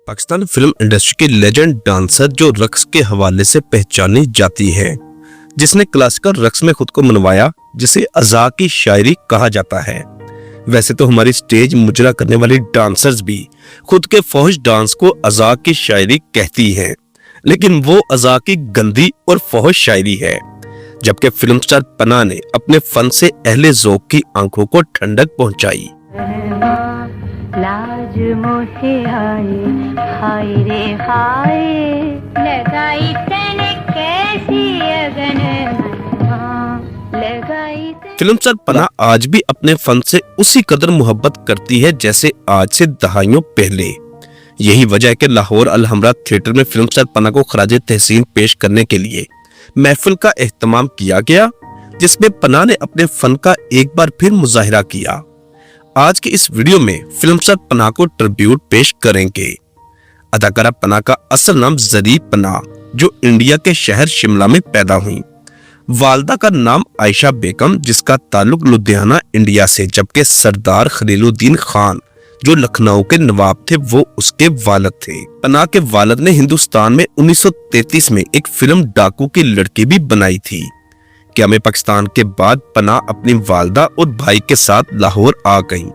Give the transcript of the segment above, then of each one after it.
Pakistani film industry की legend dancer जो रक्स के हवाले से पहचानी जाती है, जिसने क्लासिकल रक्स में खुद को मनवाया, जिसे अज़ा की शायरी कहा जाता है। वैसे तो हमारी स्टेज मुजरा करने वाली डांसर्स भी खुद के फौज डांस को अज़ा की शायरी कहती हैं, लेकिन वो अज़ा की गंदी और फौज शायरी है। जबकि फिल्म स्टार पनाह ने अपने फन से अहले ज़ौक़ की आंखों को ठंडक पहुंचाई। लाज मोहे हाय रे हाय लगाई तने कैसी अगन लगाई। फिल्म स्टार पनाह आज भी अपने फन से उसी कदर मोहब्बत करती है जैसे आज से दहाइयों पहले। यही वजह है कि लाहौर अल हमरा थिएटर में फिल्म स्टार पनाह को खराजे तहसीन पेश करने के लिए महफिल का एहतमाम किया गया, जिसमें पनाह ने अपने फन का एक बार फिर मुजाहिरा किया। आज की इस वीडियो में फिल्म स्टार पनाह को ट्रिब्यूट पेश करेंगे। अदाकारा पनाह का असल नाम ज़री पनाह, जो इंडिया के शहर शिमला में पैदा हुई। वालदा का नाम आयशा बेगम, जिसका ताल्लुक लुधियाना इंडिया से, जबकि सरदार खलीलुद्दीन खान जो लखनऊ के नवाब थे वो उसके वालिद थे। पनाह के वालिद ने हिंदुस्तान में 1933 में एक फिल्म डाकू की लड़की भी बनाई थी। क़याम पाकिस्तान के बाद पनाह अपनी वालदा और भाई के साथ लाहौर आ गईं,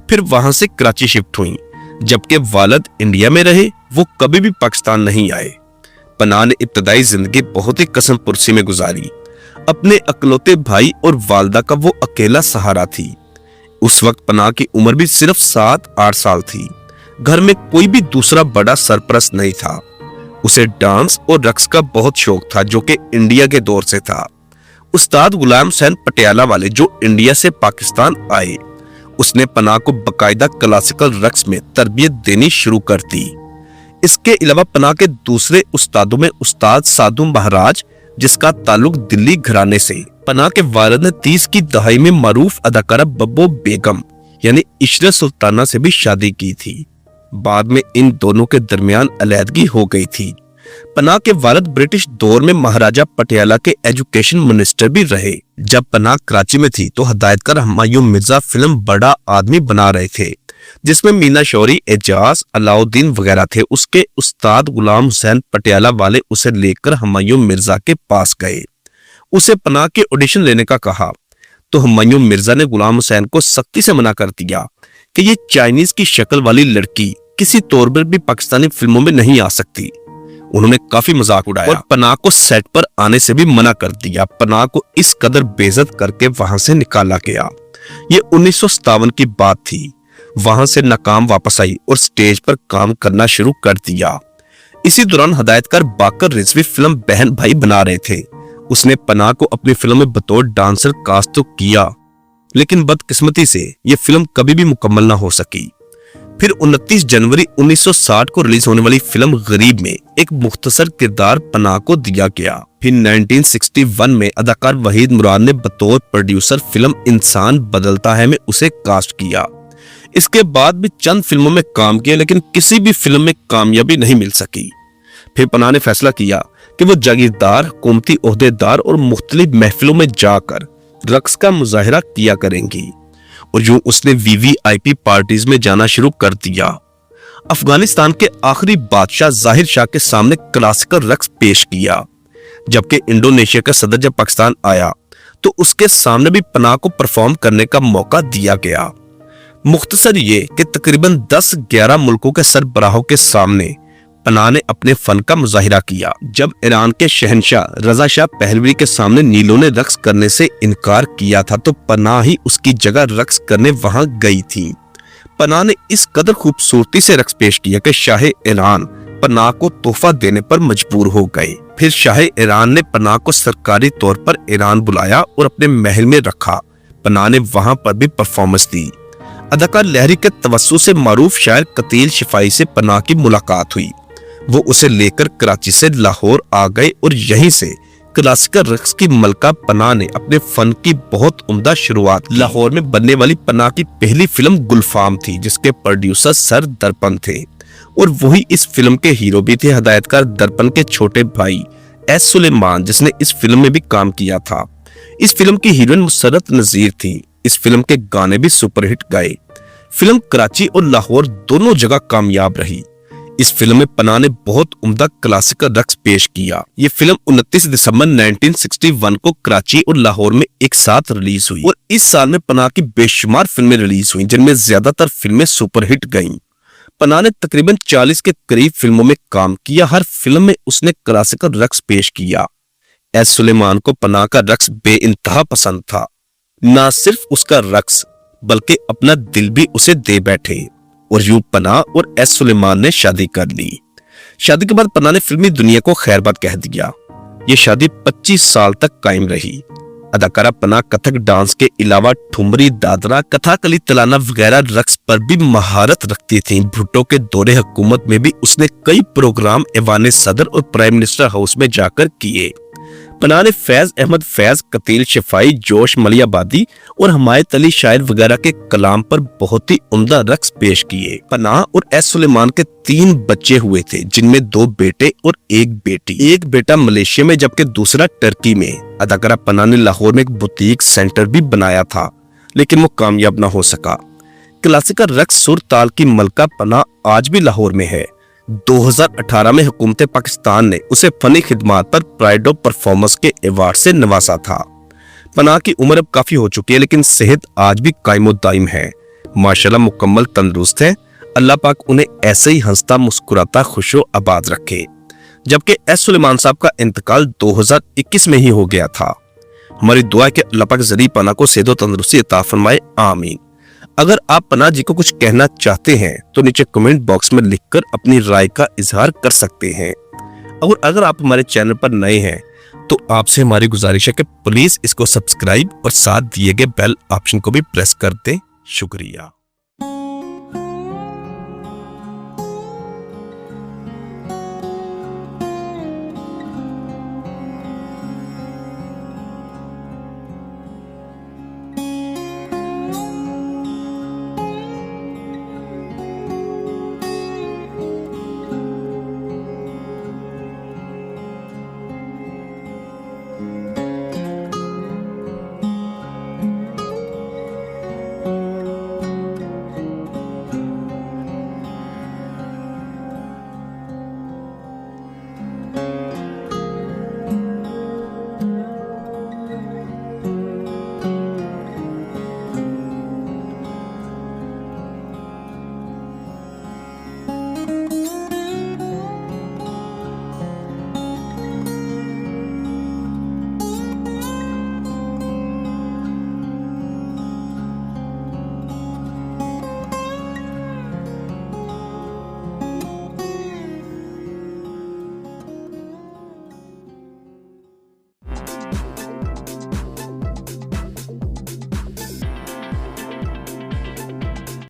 फिर वहां से कराची शिफ्ट हुईं। जबकि वालिद इंडिया में रहे, वो कभी भी पाकिस्तान नहीं आए। पनाह ने इब्तदाई जिंदगी बहुत ही कसम पुरसी में गुजारी। अपने अकलौते भाई और वालदा का वो अकेला सहारा थी। उस वक्त पनाह की उम्र भी सिर्फ 7-8 साल थी। घर में कोई भी दूसरा बड़ा सरपरस्त नहीं था। उसे डांस और रक्स का बहुत शौक था, जो कि इंडिया के दौर से था। उस्ताद गुलाम हुसैन पटियाला वाले जो इंडिया से पाकिस्तान आए, उसने पनाह को बकायदा क्लासिकल रक्स में तरबियत देनी शुरू कर दी। इसके अलावा पनाह के दूसरे उस्तादों में उस्ताद सादू महाराज, जिसका ताल्लुक दिल्ली घराने से। पनाह के वालिद ने 30 की दहाई में मारूफ अदाकारा बब्बो बेगम यानी इशरत सुल्ताना से भी शादी की थी। बाद में इन दोनों के दरमियान अलहदगी हो गई थी। पनाह के वालिद ब्रिटिश दौर में महाराजा पटियाला के एजुकेशन मिनिस्टर भी रहे। जब पनाह कराची में थी तो हदायतकार हुमायूं मिर्जा फिल्म बड़ा आदमी बना रहे थे, जिसमें मीना शौरी, एजाज, अलाउद्दीन वगैरह थे। उसके उस्ताद गुलाम हुसैन पटियाला वाले उसे लेकर हुमायूं मिर्जा के पास गए। उसे पनाह के ऑडिशन लेने का कहा तो हुमायूं मिर्जा ने गुलाम हुसैन को सख्ती से मना कर दिया कि ये चाइनीज की शक्ल वाली लड़की किसी तौर पर भी पाकिस्तानी फिल्मों में नहीं आ सकती। उन्होंने काफी मजाक उड़ाया और पनाह को सेट पर आने से भी मना कर दिया। पनाह को इस कदर बेइज्जत करके वहां से निकाला गया। ये 1957 की बात थी। वहां से नाकाम वापस आई और स्टेज पर काम करना शुरू कर दिया। इसी दौरान हदायतकार बाकर रिजवी फिल्म बहन भाई बना रहे थे। उसने पनाह को अपनी फिल्म में बतौर डांसर कास्ट तो किया, लेकिन बदकिस्मती से ये फिल्म कभी भी मुकम्मल ना हो सकी। फिर 29 जनवरी 1960 को रिलीज होने वाली फिल्म गरीब में एक मुख्तसर किरदार पनाह को दिया गया। फिर 1961 में अदाकार वहीद मुराद ने बतौर प्रोड्यूसर फिल्म इंसान बदलता है में उसे कास्ट किया। इसके बाद भी चंद फिल्मों में काम किया, लेकिन किसी भी फिल्म में कामयाबी नहीं मिल सकी। फिर पनाह ने फैसला किया कि वो जागीरदार, हुकूमती ओहदेदार और मुख्तलिफ महफिलों में जाकर रक्स का मुजाहिरा किया करेंगी, और यूं उसने वीवीआईपी पार्टीज में जाना शुरू कर दिया। अफगानिस्तान के आखिरी बादशाह जाहिर शाह के सामने क्लासिकल रक्स पेश किया। जबकि इंडोनेशिया का सदर जब पाकिस्तान आया तो उसके सामने भी पनाह को परफॉर्म करने का मौका दिया गया। मुख्तसर ये कि तकरीबन 10-11 मुल्कों के सरबराहों के सामने पनाह ने अपने फन का मुजाहिरा किया। जब ईरान के शहनशाह रजा शाह पहलवी के सामने नीलों ने रक्स करने से इनकार किया था तो पनाह ही उसकी जगह रक्स करने वहां गई थी। पनाह ने इस कदर खूबसूरती से रक्स पेश किया कि शाह ईरान पनाह को तोहफा देने पर मजबूर हो गए। फिर शाह ईरान ने पनाह को सरकारी तौर पर ईरान बुलाया और अपने महल में रखा। पनाह ने वहां पर भी परफॉर्मेंस दी। अदाकार लहरी के तवस्सु से मारूफ शायर कतील शिफाई से पनाह की मुलाकात हुई। वो उसे लेकर कराची से लाहौर आ गए और यहीं से क्लासिकल रक्स की मलका पनाह ने अपने फन की बहुत उम्दा शुरुआत। लाहौर में बनने वाली पनाह की पहली फिल्म गुलफाम थी, जिसके प्रोड्यूसर सर दर्पण थे, और वही इस फिल्म के हीरो भी थे हदायतकार दर्पण के छोटे भाई एस सुलेमान, जिसने इस फिल्म में भी काम किया था। इस फिल्म की हीरोइन मुसर्रत नजीर थी। इस फिल्म के गाने भी सुपरहिट गए। फिल्म कराची और लाहौर दोनों जगह कामयाब रही। इस फिल्म में पनाह ने बहुत उम्दा क्लासिकल रक्स पेश किया। ये फिल्म 29 दिसंबर 1961 को कराची और लाहौर में एक साथ रिलीज हुई और इस साल में पनाह की बेशुमार फिल्में रिलीज हुई, जिनमें ज्यादातर फिल्में सुपरहिट गईं। पनाह ने तकरीबन 40 के करीब फिल्मों में काम किया। हर फिल्म में उसने क्लासिकल रक्स पेश किया। एस सुलेमान को पनाह का रक्स बेइंतहा पसंद था। ना सिर्फ उसका रक्स बल्कि अपना दिल भी उसे दे बैठे और यूं पनाह और एस सुलेमान ने शादी कर ली। शादी के बाद पनाह ने फिल्मी दुनिया को खैरबाद कह दिया। ये शादी 25 साल तक कायम रही। अदाकारा पनाह कथक डांस के अलावा ठुमरी, दादरा, कथाकली, तलाना वगैरह रक्स पर भी महारत रखती थीं। भुट्टो के दौरे हुकूमत में भी उसने कई प्रोग्राम ऐवान सदर और प्राइम मिनिस्टर हाउस में जाकर किए। पनाह ने फैज अहमद फैज, कतील शिफाई, जोश मलियाबादी और हमायत अली शायर वगैरह के कलाम पर बहुत ही उम्दा रक्स पेश किए। पनाह और एस सुलेमान के 3 बच्चे हुए थे, जिनमें 2 बेटे और 1 बेटी। एक बेटा मलेशिया में जबकि दूसरा टर्की में। अदाकारा पनाह ने लाहौर में एक बुटीक सेंटर भी बनाया था, लेकिन वो कामयाब न हो सका। क्लासिकल रक्स सुर ताल की मलका पनाह आज भी लाहौर में है। 2018 में हुकूमत पाकिस्तान ने उसे फनी खिदमात पर प्राइड ऑफ परफॉर्मेंस के अवार्ड से नवाजा था। पनाह की उम्र अब काफी हो चुकी है, लेकिन सेहत आज भी कायमो दाइम है। माशाल्लाह मुकम्मल तंदुरुस्त है। अल्लाह पाक उन्हें ऐसे ही हंसता मुस्कुराता खुशो आबाद रखे। जबकि एस सुलेमान साहब का इंतकाल 2021 में ही हो गया था। हमारी दुआ है कि अल्लाह पाक जरी पनाह को सेहत और तंदुरुस्ती अता फरमाए, आमीन। अगर आप पनाह जी को कुछ कहना चाहते हैं तो नीचे कमेंट बॉक्स में लिखकर अपनी राय का इजहार कर सकते हैं। और अगर आप हमारे चैनल पर नए हैं तो आपसे हमारी गुजारिश है कि प्लीज इसको सब्सक्राइब और साथ दिए गए बेल ऑप्शन को भी प्रेस कर दें। शुक्रिया।